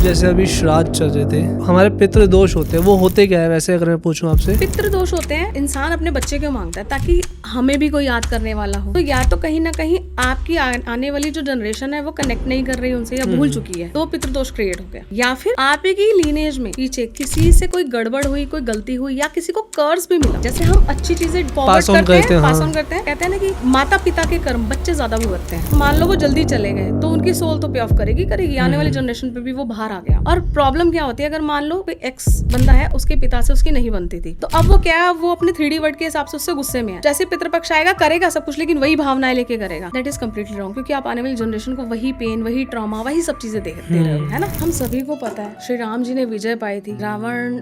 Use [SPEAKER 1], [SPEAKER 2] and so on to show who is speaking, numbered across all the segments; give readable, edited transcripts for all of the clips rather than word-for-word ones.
[SPEAKER 1] जैसे अभी श्राद्ध चल रहे थे, हमारे पितृ दोष होते हैं, वो होते क्या है वैसे अगर मैं पूछूं आपसे?
[SPEAKER 2] पितृ दोष होते हैं, इंसान अपने बच्चे को मांगता है ताकि हमें भी कोई याद करने वाला हो। तो या तो कहीं ना कहीं आपकी आने वाली जो जनरेशन है वो कनेक्ट नहीं कर रही उनसे या भूल चुकी है, तो पितृ दोष क्रिएट हो गया। या फिर आप ही लीनेज में पीछे किसी से कोई गड़बड़ हुई, कोई गलती हुई, या किसी को कर्ज भी मिला। जैसे हम अच्छी चीजें फॉरवर्ड करते हैं, पास ऑन करते हैं, कहते हैं ना कि माता पिता के कर्म बच्चे ज्यादा भुगतते हैं। मान लो वो जल्दी चले गए तो उनकी सोल तो पे ऑफ करेगी, आने वाली जनरेशन पे भी वो बाहर आ गया। और प्रॉब्लम क्या होती है, अगर मान लो कोई एक्स बंदा है, उसके पिता से उसकी नहीं बनती थी, तो अब वो क्या है, वो अपने 3D वर्ड के हिसाब से उससे गुस्से में है। जैसे पितृपक्ष आएगा, करेगा सब कुछ, लेकिन वही भावनाएं लेके करेगा। दैट इज कम्प्लीटली रॉन्ग, क्योंकि आप आने वाली जनरेशन को वही पेन, वही ट्रॉमा, वही सब चीजें दे रहे हो, है ना। हम सभी को पता है श्री राम जी ने विजय पाई थी, रावण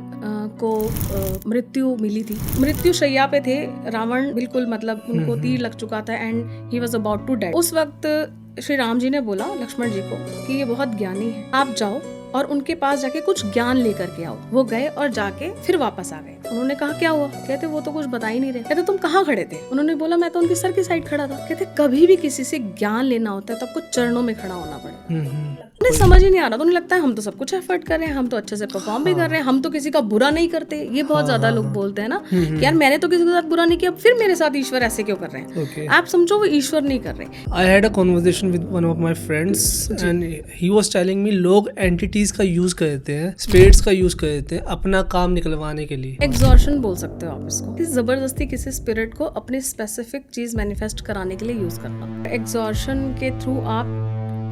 [SPEAKER 2] को मृत्यु मिली थी, मृत्यु शैया पे थे रावण, बिल्कुल मतलब उनको तीर लग चुका था and he was about to dead. उस वक्त श्री राम जी ने बोला लक्ष्मण जी को कि ये बहुत ज्ञानी है, आप जाओ और उनके पास जाके कुछ ज्ञान लेकर के आओ। वो गए और जाके फिर वापस आ गए। उन्होंने कहा क्या हुआ? कहते वो तो कुछ बता ही नहीं रहे। कहते तुम कहाँ खड़े थे? उन्होंने बोला मैं तो उनके सर की साइड खड़ा था। कहते कभी भी किसी से ज्ञान लेना होता है तो आपको चरणों में खड़ा होना पड़े। उन्हें समझ ही नहीं आ रहा, तो उन्हें लगता है हम तो सब कुछ एफर्ट कर रहे हैं, हम तो अच्छे से परफॉर्म भी कर रहे हैं, हम तो किसी का बुरा नहीं करते। ये बहुत ज्यादा लोग बोलते हैं ना कि यार मैंने तो किसी के साथ बुरा नहीं किया, फिर मेरे साथ ईश्वर ऐसे क्यों कर रहे हैं? आप समझो वो ईश्वर नहीं कर रहे।
[SPEAKER 1] I had a conversation with one of my friends and he was telling me लोग एंटिटीज का यूज करते हैं, स्पिरिट्स का यूज करते हैं अपना काम निकलवाने के लिए।
[SPEAKER 2] एग्जॉर्शन बोल सकते हो आप इसको, जबरदस्ती किसी स्पिरिट को अपनी स्पेसिफिक चीज मैनिफेस्ट कराने के लिए यूज करना। एग्जॉर्शन के थ्रू आप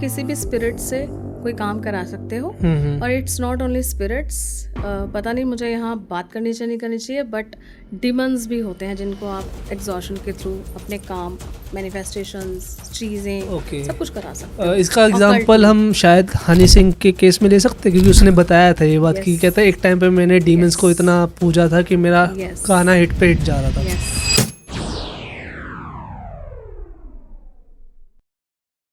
[SPEAKER 2] किसी भी स्पिरिट से कोई काम करा सकते हो। और इट्स नॉट ओनली स्पिरिट्स, पता नहीं मुझे यहाँ बात करनी चाहिए नहीं करनी चाहिए, बट डिमंस भी होते हैं जिनको आप एग्जॉर्शन के थ्रू अपने काम, मैनिफेस्टेशंस, चीजें सब कुछ करा सकते हो।
[SPEAKER 1] इसका एग्जांपल हम शायद हनी सिंह के केस में ले सकते हैं, क्योंकि उसने बताया था ये बात कि कहता है एक टाइम पे मैंने डीमंस को इतना पूजा था कि मेरा गाना हिट पे हिट जा रहा था।